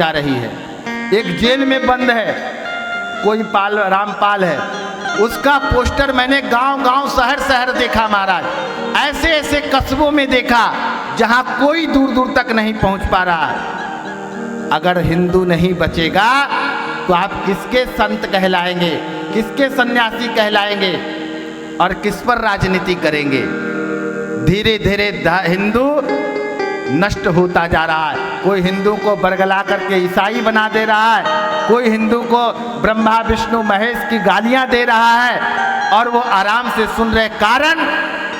जा रही है। एक जेल में बंद है, कोई रामपाल है, उसका पोस्टर मैंने गांव गांव शहर शहर देखा महाराज। ऐसे ऐसे कस्बों में देखा जहां कोई दूर दूर तक नहीं पहुंच पा रहा। अगर हिंदू नहीं बचेगा तो आप किसके संत कहलाएंगे, किसके सन्यासी कहलाएंगे और किस पर राजनीति करेंगे? धीरे धीरे हिंदू नष्ट होता जा रहा है। कोई हिंदू को बरगला करके ईसाई बना दे रहा है, कोई हिंदू को ब्रह्मा विष्णु महेश की गालियां दे रहा है और वो आराम से सुन रहे। कारण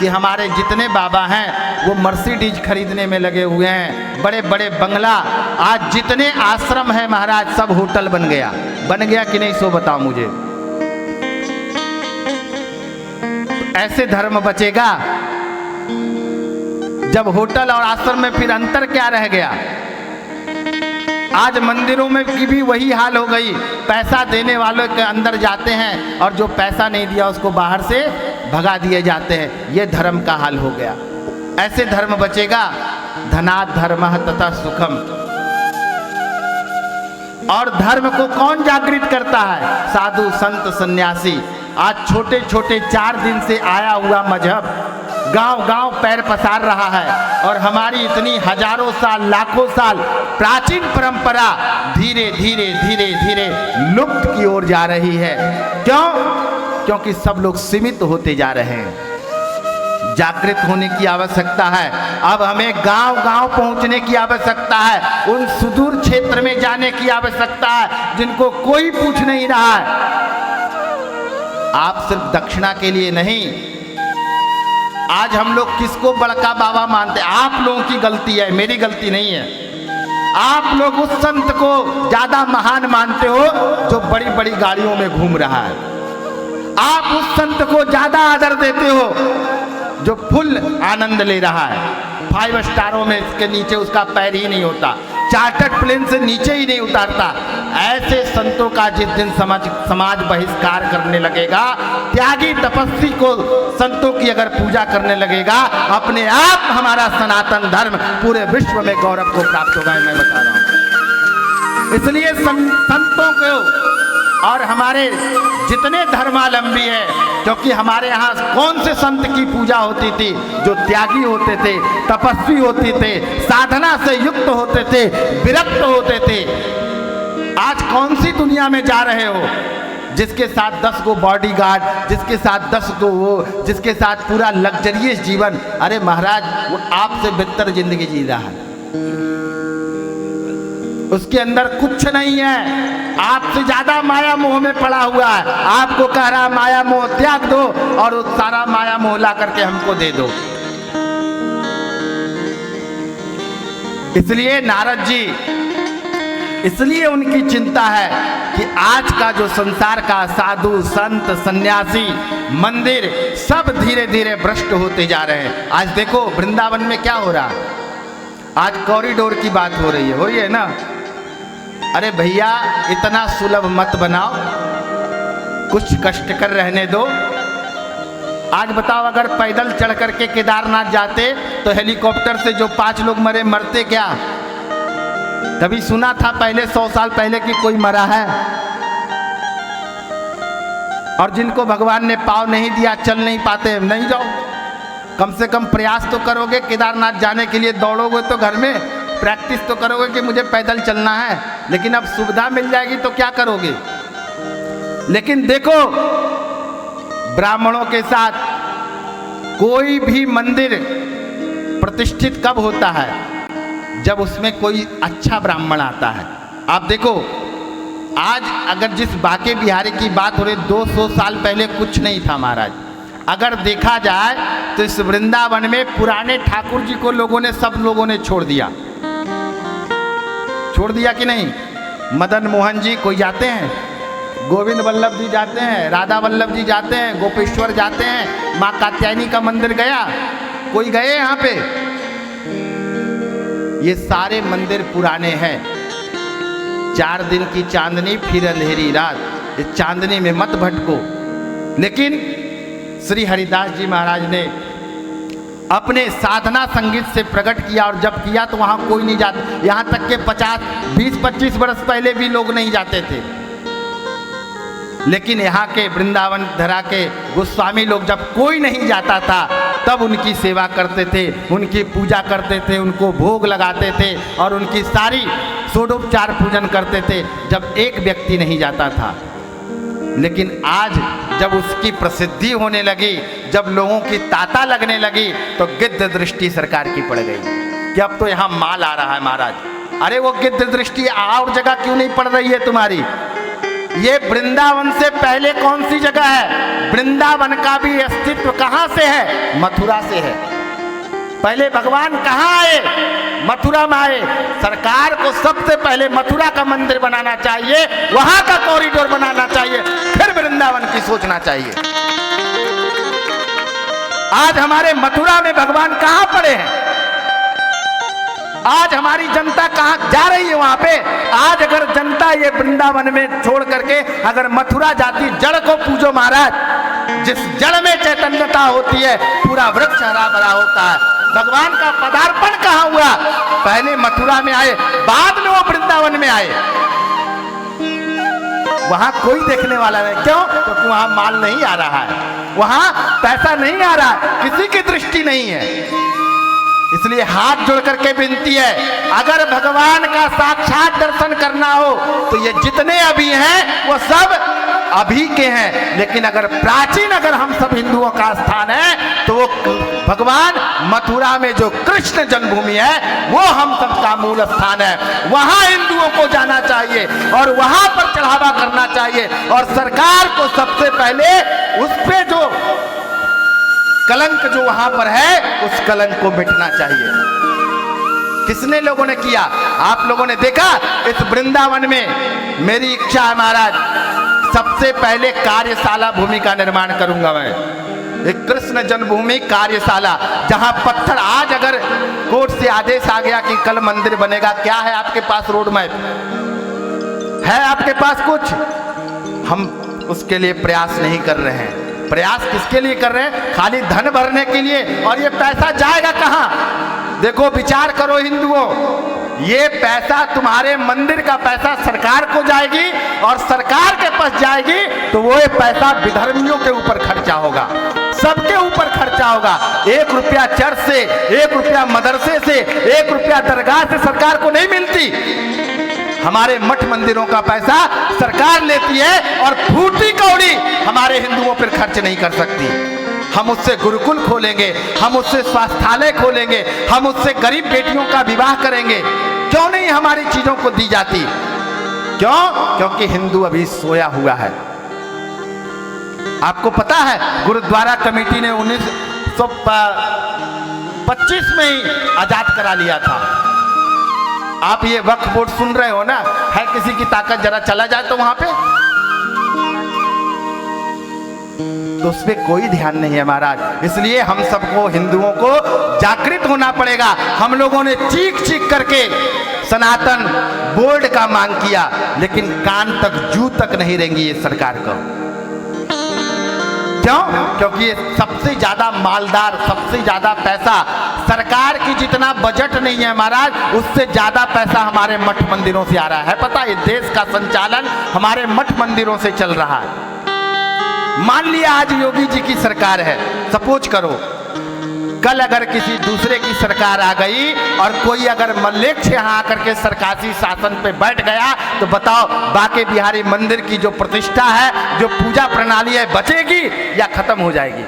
कि हमारे जितने बाबा हैं वो मर्सिडीज खरीदने में लगे हुए हैं, बड़े बड़े बंगला। आज जितने आश्रम हैं महाराज सब होटल बन गया कि नहीं, सो बताओ मुझे। ऐसे धर्म बचेगा? जब होटल और आश्रम में फिर अंतर क्या रह गया? आज मंदिरों में की भी वही हाल हो गई। पैसा देने वालों के अंदर जाते हैं और जो पैसा नहीं दिया उसको बाहर से भगा दिए जाते हैं। ये धर्म का हाल हो गया। ऐसे धर्म बचेगा? धनात् धर्मः तथा सुखम। और धर्म को कौन जागृत करता है? साधु संत सन्यासी। आज छोटे छोटे 4 दिन से आया हुआ मजहब गांव गांव पैर पसार रहा है और हमारी इतनी हजारों साल लाखों साल प्राचीन परंपरा धीरे धीरे धीरे धीरे लुप्त की ओर जा रही है। क्यों? क्योंकि सब लोग सीमित होते जा रहे हैं। जागृत होने की आवश्यकता है। अब हमें गांव गांव पहुंचने की आवश्यकता है, उन सुदूर क्षेत्र में जाने की आवश्यकता है जिनको कोई पूछ नहीं रहा है। आप सिर्फ दक्षिणा के लिए नहीं, आज हम लोग किसको बड़का बाबा मानते हैं? आप लोगों की गलती है, मेरी गलती नहीं है। आप लोग उस संत को ज्यादा महान मानते हो जो बड़ी बड़ी गाड़ियों में घूम रहा है। आप उस संत को ज्यादा आदर देते हो जो फुल आनंद ले रहा है। 5 स्टारों में इसके नीचे उसका पैर ही नहीं होता, चार्टर्ड प्लेन से नीचे ही नहीं उतारता। ऐसे संतों का जिस दिन समाज बहिष्कार करने लगेगा, त्यागी तपस्वी को संतों की अगर पूजा करने लगेगा, अपने आप हमारा सनातन धर्म पूरे विश्व में गौरव को प्राप्त होगा। मैं बता रहा हूं। इसलिए संतों को और हमारे जितने धर्मावलंबी हैं, क्योंकि हमारे यहाँ कौन से संत की पूजा होती थी? जो त्यागी होते थे, तपस्वी होते थे, साधना से युक्त होते थे, विरक्त होते थे। आज कौन सी दुनिया में जा रहे हो जिसके साथ 10 गो बॉडीगार्ड, जिसके साथ 10 गो वो, जिसके साथ पूरा लग्जरियस जीवन? अरे महाराज, वो आपसे बेहतर जिंदगी जी रहा है, उसके अंदर कुछ नहीं है। आपसे ज्यादा माया मोह में पड़ा हुआ है। आपको कह रहा माया मोह त्याग दो और उस सारा माया मोह ला करके हमको दे दो। इसलिए नारद जी, इसलिए उनकी चिंता है कि आज का जो संसार का साधु संत सन्यासी मंदिर सब धीरे धीरे भ्रष्ट होते जा रहे हैं। आज देखो वृंदावन में क्या हो रहा है। आज कॉरिडोर की बात हो रही है ना? अरे भैया, इतना सुलभ मत बनाओ, कुछ कष्टकर रहने दो। आज बताओ, अगर पैदल चढ़ करके केदारनाथ जाते तो हेलीकॉप्टर से जो 5 लोग मरे, मरते क्या? कभी सुना था पहले 100 साल पहले कि कोई मरा है? और जिनको भगवान ने पाँव नहीं दिया, चल नहीं पाते, नहीं जाओ। कम से कम प्रयास तो करोगे केदारनाथ जाने के लिए। दौड़ोगे तो घर में प्रैक्टिस तो करोगे कि मुझे पैदल चलना है, लेकिन अब सुविधा मिल जाएगी तो क्या करोगे? लेकिन देखो, ब्राह्मणों के साथ कोई भी मंदिर प्रतिष्ठित कब होता है? जब उसमें कोई अच्छा ब्राह्मण आता है। आप देखो, आज अगर जिस बांके बिहारी की बात हो रही, 200 साल पहले कुछ नहीं था महाराज। अगर देखा जाए तो इस वृंदावन में पुराने ठाकुर जी को सब लोगों ने छोड़ दिया कि नहीं? मदन मोहन जी कोई जाते हैं, गोविंद वल्लभ जी जाते हैं, राधा वल्लभ जी जाते हैं, गोपेश्वर जाते हैं, माँ कात्यायनी का मंदिर गया, कोई गए यहाँ पे? ये सारे मंदिर पुराने हैं। 4 दिन की चांदनी फिर अंधेरी रात, इस चांदनी में मत भटको। लेकिन श्री हरिदास जी महाराज ने अपने साधना संगीत से प्रकट किया, और जब किया तो वहाँ कोई नहीं जाता, यहाँ तक के 20-25 वर्ष पहले भी लोग नहीं जाते थे। लेकिन यहाँ के वृंदावन धरा के गोस्वामी लोग जब कोई नहीं जाता था तब उनकी सेवा करते थे, उनकी पूजा करते थे, उनको भोग लगाते थे और उनकी सारी षोडोपचार पूजन करते थे जब एक व्यक्ति नहीं जाता था। लेकिन आज जब उसकी प्रसिद्धि होने लगी, जब लोगों की ताता लगने लगी, तो गिद्ध दृष्टि सरकार की पड़ गई कि अब तो यहाँ माल आ रहा है महाराज। अरे वो गिद्ध दृष्टि और जगह क्यों नहीं पड़ रही है तुम्हारी? ये वृंदावन से पहले कौन सी जगह है? वृंदावन का भी अस्तित्व कहाँ से है? मथुरा से है। पहले भगवान कहाँ आए? मथुरा में आए। सरकार को सबसे पहले मथुरा का मंदिर बनाना चाहिए, वहां का कॉरिडोर बनाना चाहिए, फिर वृंदावन की सोचना चाहिए। आज हमारे मथुरा में भगवान कहाँ पड़े हैं? आज हमारी जनता कहाँ जा रही है वहां पे? आज अगर जनता ये वृंदावन में छोड़ करके अगर मथुरा जाती, जड़ को पूजो महाराज, जिस जड़ में चैतन्यता होती है पूरा वृक्ष हरा भरा होता है। भगवान का पदार्पण कहाँ हुआ? पहले मथुरा में आए, बाद में वो वृंदावन में आए। वहां कोई देखने वाला नहीं। क्यों? क्योंकि वहां माल नहीं आ रहा है, वहां पैसा नहीं आ रहा है, किसी की दृष्टि नहीं है। इसलिए हाथ जोड़ करके विनती है, अगर भगवान का साक्षात दर्शन करना हो तो ये जितने अभी हैं वो सब अभी के हैं, लेकिन अगर प्राचीन अगर हम सब हिंदुओं का स्थान है तो वो भगवान मथुरा में जो कृष्ण जन्मभूमि है वो हम सबका मूल स्थान है। वहां हिंदुओं को जाना चाहिए और वहां पर चढ़ावा करना चाहिए, और सरकार को सबसे पहले उस पे जो कलंक जो वहां पर है उस कलंक को मिटना चाहिए। किसने लोगों ने किया? आप लोगों ने देखा इस वृंदावन में। मेरी इच्छा है महाराज, सबसे पहले कार्यशाला भूमि का निर्माण करूंगा मैं, एक कृष्ण जन्मभूमि कार्यशाला, जहां पत्थर, आज अगर कोर्ट से आदेश आ गया कि कल मंदिर बनेगा, क्या है आपके पास रोड मैप? है आपके पास कुछ? हम उसके लिए प्रयास नहीं कर रहे हैं। प्रयास किसके लिए कर रहे हैं? खाली धन भरने के लिए। और ये पैसा जाएगा कहां? देखो, विचार करो हिंदुओं, ये पैसा तुम्हारे मंदिर का पैसा सरकार को जाएगी, और सरकार के पास जाएगी तो वो पैसा विधर्मियों के ऊपर खर्चा होगा, सबके ऊपर खर्चा होगा। 1 रुपया चर्च से, 1 रुपया मदरसे से, 1 रुपया दरगाह से सरकार को नहीं मिलती। हमारे मठ मंदिरों का पैसा सरकार लेती है, और फूटी कौड़ी हमारे हिंदुओं पर खर्च नहीं कर सकती। हम उससे गुरुकुल खोलेंगे, हम उससे स्वास्थ्यालय खोलेंगे, हम उससे गरीब बेटियों का विवाह करेंगे। क्यों नहीं हमारी चीजों को दी जाती? क्यों? क्योंकि हिंदू अभी सोया हुआ है। आपको पता है गुरुद्वारा कमेटी ने 1925 में ही आजाद करा लिया था। आप ये वक्फ बोर्ड सुन रहे हो ना, है किसी की ताकत जरा चला जाए तो वहां पे, तो उस पर कोई ध्यान नहीं है महाराज। इसलिए हम सबको हिंदुओं को जागृत होना पड़ेगा। हम लोगों ने चीख चीख करके सनातन बोर्ड का मांग किया, लेकिन कान तक जू तक नहीं रहेंगी ये सरकार को। क्यों? क्योंकि ये सबसे ज्यादा मालदार, सबसे ज्यादा पैसा सरकार की, जितना बजट नहीं है महाराज, उससे ज्यादा पैसा हमारे मठ मंदिरों से आ रहा है। पता है, देश का संचालन हमारे मठ मंदिरों से चल रहा है। मान लिया आज योगी जी की सरकार है, सपोज करो, कल अगर किसी दूसरे की सरकार आ गई और कोई अगर मल्लेक्ष यहाँ आकर के सरकारी शासन पे बैठ गया, तो बताओ बाके बिहारी मंदिर की जो प्रतिष्ठा है, जो पूजा प्रणाली है, बचेगी या खत्म हो जाएगी?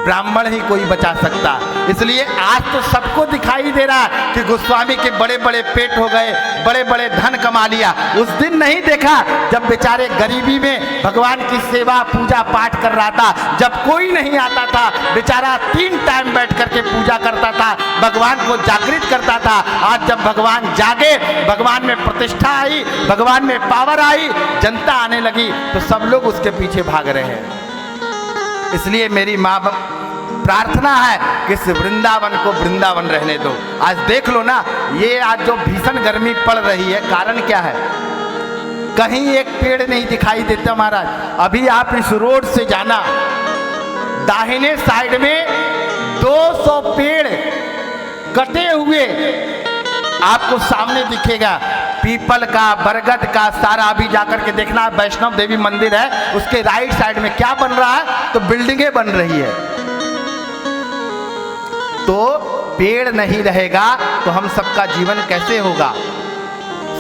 ब्राह्मण ही कोई बचा सकता। इसलिए आज तो सबको दिखाई दे रहा है कि गोस्वामी के बड़े बड़े पेट हो गए, बड़े बड़े धन कमा लिया। उस दिन नहीं देखा जब बेचारे गरीबी में भगवान की सेवा पूजा पाठ कर रहा था, जब कोई नहीं आता था, बेचारा 3 टाइम बैठ करके पूजा करता था, भगवान को जागृत करता था। आज जब भगवान जागे, भगवान में प्रतिष्ठा आई, भगवान में पावर आई, जनता आने लगी, तो सब लोग उसके पीछे भाग रहे हैं। इसलिए मेरी माँ प्रार्थना है कि इस वृंदावन को वृंदावन रहने दो। आज देख लो ना, ये आज जो भीषण गर्मी पड़ रही है, कारण क्या है? कहीं एक पेड़ नहीं दिखाई देता महाराज। अभी आप इस रोड से जाना, दाहिने साइड में 200 पेड़ कटे हुए आपको सामने दिखेगा, पीपल का, बरगद का, सारा। अभी जाकर के देखना, वैष्णव देवी मंदिर है, उसके राइट साइड में क्या बन रहा है? तो बिल्डिंगें बन रही है। तो पेड़ नहीं रहेगा तो हम सबका जीवन कैसे होगा?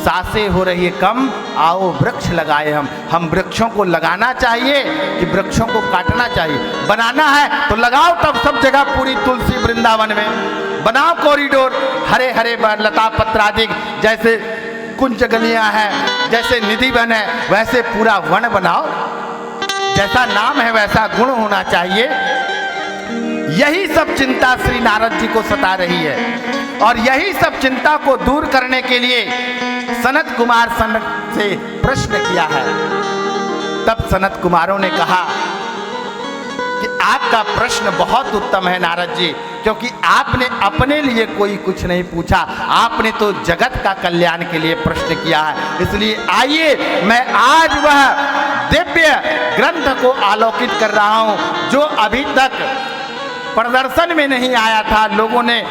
सांसें हो रही है कम, आओ वृक्ष लगाए हम वृक्षों को लगाना चाहिए कि वृक्षों को काटना चाहिए? बनाना है तो लगाओ, तब सब जगह पूरी तुलसी वृंदावन में बनाओ कॉरिडोर, हरे हरे लता पत्रादि, जैसे कुंज गलियां हैं, जैसे निधि वन है, वैसे पूरा वन बनाओ। जैसा नाम है वैसा गुण होना चाहिए। यही सब चिंता श्री नारद जी को सता रही है, और यही सब चिंता को दूर करने के लिए सनत कुमार से प्रश्न किया है। तब सनत कुमारों ने कहा कि आपका प्रश्न बहुत उत्तम है नारद जी, क्योंकि आपने अपने लिए कोई कुछ नहीं पूछा, आपने तो जगत का कल्याण के लिए प्रश्न किया है। इसलिए आइए, मैं आज वह दिव्य ग्रंथ को आलोकित कर रहा हूं जो अभी तक प्रदर्शन में नहीं आया था, लोगों ने,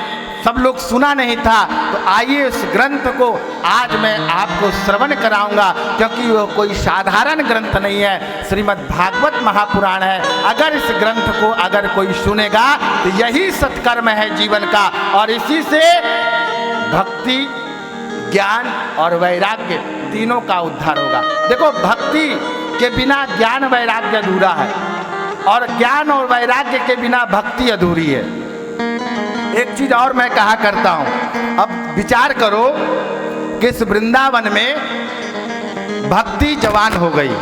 सब लोग सुना नहीं था। तो आइए उस ग्रंथ को आज मैं आपको श्रवण कराऊंगा, क्योंकि वो कोई साधारण ग्रंथ नहीं है, श्रीमद् भागवत महापुराण है। अगर इस ग्रंथ को अगर कोई सुनेगा तो यही सत्कर्म है जीवन का, और इसी से भक्ति, ज्ञान और वैराग्य तीनों का उद्धार होगा। देखो, भक्ति के बिना ज्ञान वैराग्य अधूरा है, और ज्ञान और वैराग्य के बिना भक्ति अधूरी है। एक चीज और मैं कहा करता हूं, अब विचार करो कि इस वृंदावन में भक्ति जवान हो गई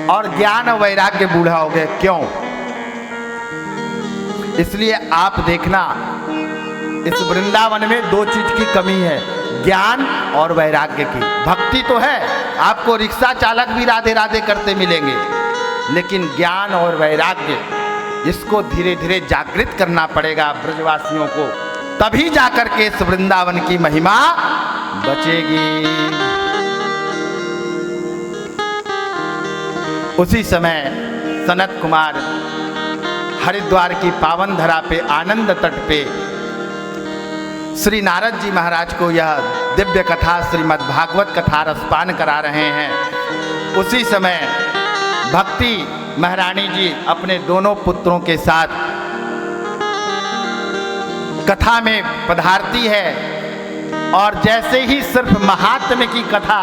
और ज्ञान और वैराग्य बूढ़ा हो गया। क्यों? इसलिए आप देखना, इस वृंदावन में दो चीज की कमी है, ज्ञान और वैराग्य की। भक्ति तो है, आपको रिक्शा चालक भी राधे राधे करते मिलेंगे, लेकिन ज्ञान और वैराग्य, इसको धीरे धीरे जागृत करना पड़ेगा ब्रजवासियों को, तभी जाकर के इस वृंदावन की महिमा बचेगी। उसी समय सनत कुमार हरिद्वार की पावन धरा पे, आनंद तट पे श्री नारद जी महाराज को यह दिव्य कथा, श्रीमद् भागवत कथा रसपान करा रहे हैं। उसी समय भक्ति महारानी जी अपने दोनों पुत्रों के साथ कथा में पधारती है, और जैसे ही सिर्फ महात्म्य की कथा,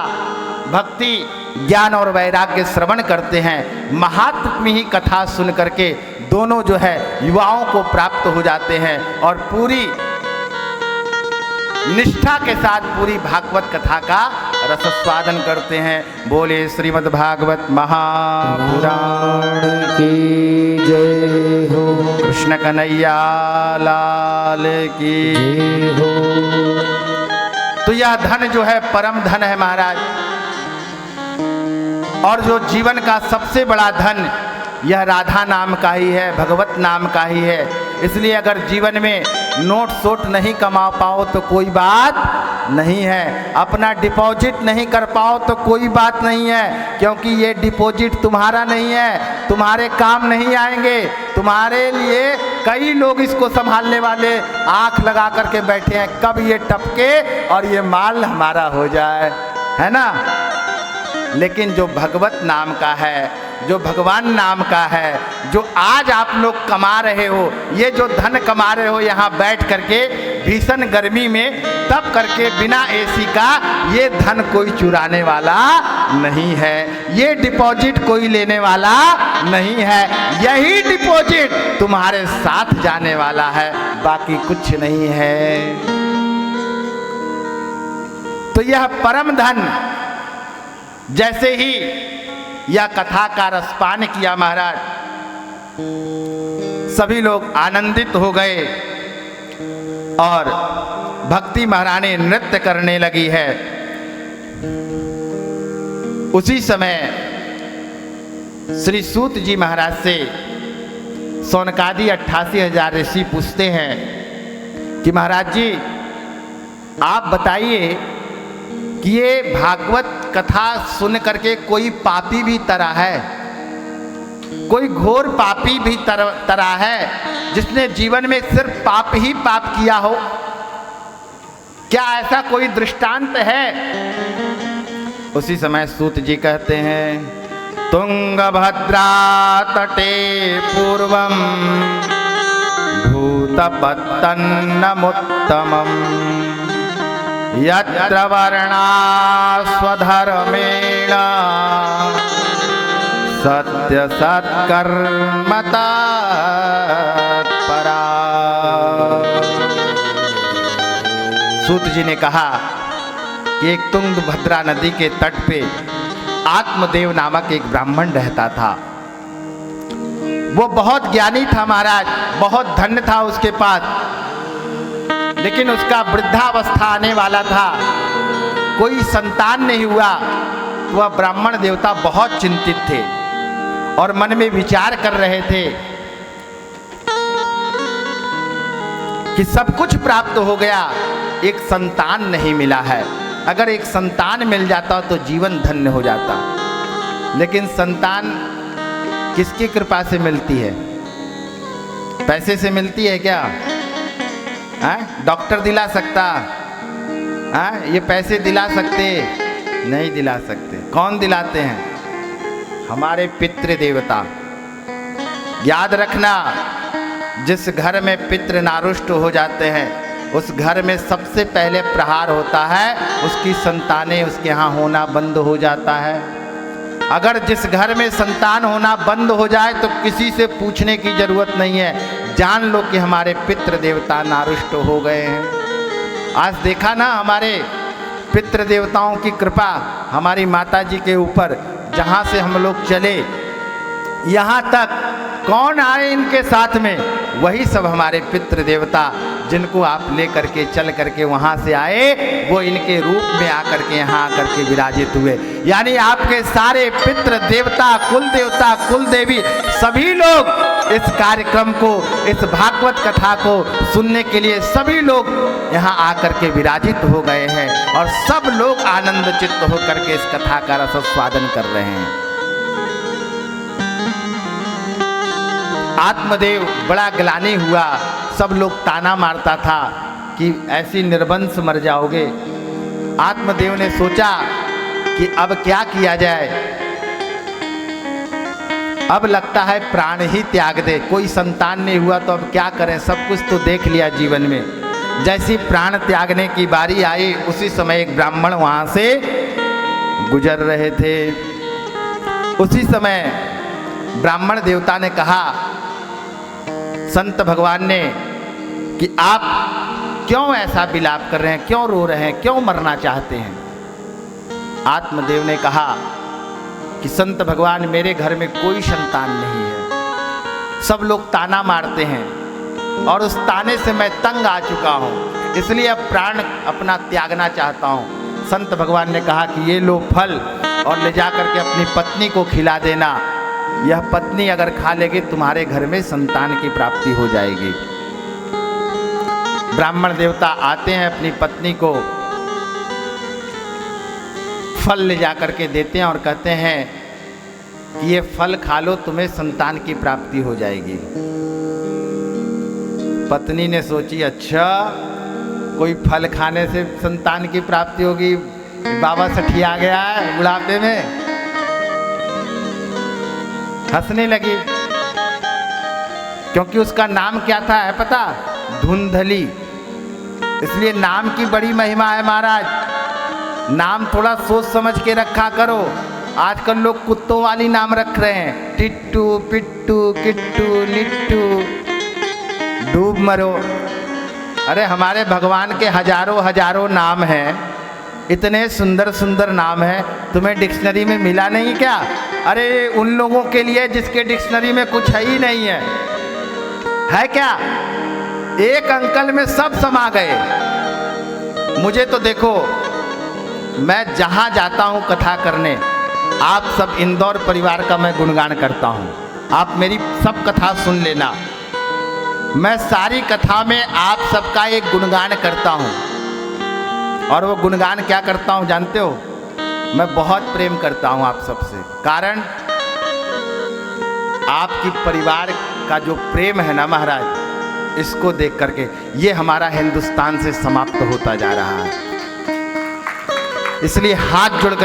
भक्ति, ज्ञान और वैराग्य श्रवण करते हैं, महात्म्य ही कथा सुन करके दोनों जो है युवाओं को प्राप्त हो जाते हैं, और पूरी निष्ठा के साथ पूरी भागवत कथा का रसस्वादन करते हैं। बोले श्रीमद् भागवत महापुराण की जय हो, कृष्ण कन्हैया लाल की जय हो। तो यह धन जो है परम धन है महाराज, और जो जीवन का सबसे बड़ा धन यह राधा नाम का ही है, भगवत नाम का ही है। इसलिए अगर जीवन में नोट सोट नहीं कमा पाओ तो कोई बात नहीं है, अपना डिपॉजिट नहीं कर पाओ तो कोई बात नहीं है, क्योंकि ये डिपॉजिट तुम्हारा नहीं है, तुम्हारे काम नहीं आएंगे। तुम्हारे लिए कई लोग इसको संभालने वाले आंख लगा करके बैठे हैं, कब ये टपके और ये माल हमारा हो जाए, है ना। लेकिन जो भगवत नाम का है, जो भगवान नाम का है, जो आज आप लोग कमा रहे हो, ये जो धन कमा रहे हो यहाँ बैठ करके भीषण गर्मी में तप करके बिना एसी का, ये धन कोई चुराने वाला नहीं है, ये डिपॉजिट कोई लेने वाला नहीं है, यही डिपॉजिट तुम्हारे साथ जाने वाला है, बाकी कुछ नहीं है। तो यह परम धन, जैसे ही यह कथा का रसपान किया महाराज, सभी लोग आनंदित हो गए और भक्ति महारानी नृत्य करने लगी है। उसी समय श्री सूत जी महाराज से सौनकादि 88,000 ऋषि पूछते हैं कि महाराज जी आप बताइए कि ये भागवत कथा सुन करके कोई पापी भी तरा है? कोई घोर पापी भी तरह है जिसने जीवन में सिर्फ पाप ही पाप किया हो? क्या ऐसा कोई दृष्टांत है? उसी समय सूत जी कहते हैं, तुंगभद्रा तटे पूर्वम भूतपत्तन्नमुत्तमम् यत्र वर्णा स्वधर्मेण सत्य सत्कर्मता परा। सूत जी ने कहा कि एक तुंगभद्रा नदी के तट पे आत्मदेव नामक एक ब्राह्मण रहता था। वो बहुत ज्ञानी था महाराज, बहुत धन था उसके पास, लेकिन उसका वृद्धावस्था आने वाला था, कोई संतान नहीं हुआ। वह ब्राह्मण देवता बहुत चिंतित थे और मन में विचार कर रहे थे कि सब कुछ प्राप्त हो गया, एक संतान नहीं मिला है। अगर एक संतान मिल जाता तो जीवन धन्य हो जाता। लेकिन संतान किसकी कृपा से मिलती है? पैसे से मिलती है क्या? डॉक्टर दिला सकता? ये पैसे दिला सकते? नहीं दिला सकते। कौन दिलाते हैं? हमारे पितृ देवता। याद रखना, जिस घर में पितृ नारुष्ट हो जाते हैं उस घर में सबसे पहले प्रहार होता है, उसकी संतानें उसके यहाँ होना बंद हो जाता है। अगर जिस घर में संतान होना बंद हो जाए तो किसी से पूछने की जरूरत नहीं है, जान लो कि हमारे पितृ देवता नारुष्ट हो गए हैं। आज देखा ना हमारे पितृ देवताओं की कृपा हमारी माता जी के ऊपर, जहाँ से हम लोग चले यहाँ तक कौन आए इनके साथ में? वही सब हमारे पितृ देवता, जिनको आप ले करके चल करके वहाँ से आए, वो इनके रूप में आकर के यहाँ आकर के विराजित हुए। यानी आपके सारे पितृ देवता, कुल देवी, सभी लोग इस कार्यक्रम को, इस भागवत कथा को सुनने के लिए सभी लोग यहाँ आकर के विराजित हो गए हैं और सब लोग आनंद चित्त होकर के इस कथा का रसस्वादन कर रहे हैं। आत्मदेव बड़ा ग्लानि हुआ, सब लोग ताना मारता था कि ऐसी निर्वंश मर जाओगे। आत्मदेव ने सोचा कि अब क्या किया जाए, अब लगता है प्राण ही त्याग दे। कोई संतान नहीं हुआ तो अब क्या करें, सब कुछ तो देख लिया जीवन में। जैसी प्राण त्यागने की बारी आई उसी समय एक ब्राह्मण वहाँ से गुजर रहे थे। उसी समय ब्राह्मण देवता ने कहा संत भगवान ने कि आप क्यों ऐसा विलाप कर रहे हैं, क्यों रो रहे हैं, क्यों मरना चाहते हैं? आत्मदेव ने कहा कि संत भगवान, मेरे घर में कोई संतान नहीं है, सब लोग ताना मारते हैं और उस ताने से मैं तंग आ चुका हूँ, इसलिए अब प्राण अपना त्यागना चाहता हूँ। संत भगवान ने कहा कि ये लो फल और ले जा करके अपनी पत्नी को खिला देना, यह पत्नी अगर खा लेगी तुम्हारे घर में संतान की प्राप्ति हो जाएगी। ब्राह्मण देवता आते हैं, अपनी पत्नी को फल ले जा करके देते हैं और कहते हैं कि ये फल खा लो, तुम्हें संतान की प्राप्ति हो जाएगी। पत्नी ने सोची, अच्छा कोई फल खाने से संतान की प्राप्ति होगी? बाबा सठिया गया है बुढ़ापे में। हंसने लगी, क्योंकि उसका नाम क्या था है पता? धुंधली। इसलिए नाम की बड़ी महिमा है महाराज। नाम थोड़ा सोच समझ के रखा करो। आजकल लोग कुत्तों वाली नाम रख रहे हैं, टिट्टू, पिट्टू, किट्टू, लिट्टू, डूब मरो। अरे हमारे भगवान के हजारों हजारों नाम हैं, इतने सुंदर सुंदर नाम हैं, तुम्हें डिक्शनरी में मिला नहीं क्या? अरे उन लोगों के लिए जिसके डिक्शनरी में कुछ है ही नहीं है क्या? एक अंकल में सब समा गए। मुझे तो देखो, मैं जहाँ जाता हूँ कथा करने, आप सब इंदौर परिवार का मैं गुणगान करता हूँ। आप मेरी सब कथा सुन लेना। मैं सारी कथा में आप सबका एक गुणगान करता हूँ, और वो गुणगान क्या करता हूँ जानते हो? मैं बहुत प्रेम करता हूँ आप सबसे। कारण आपकी परिवार का जो प्रेम है ना महाराज, इसको देख करके ये हमारा हिंदुस्तान से समाप्त होता जा रहा है। इसलिए हाथ जोड़कर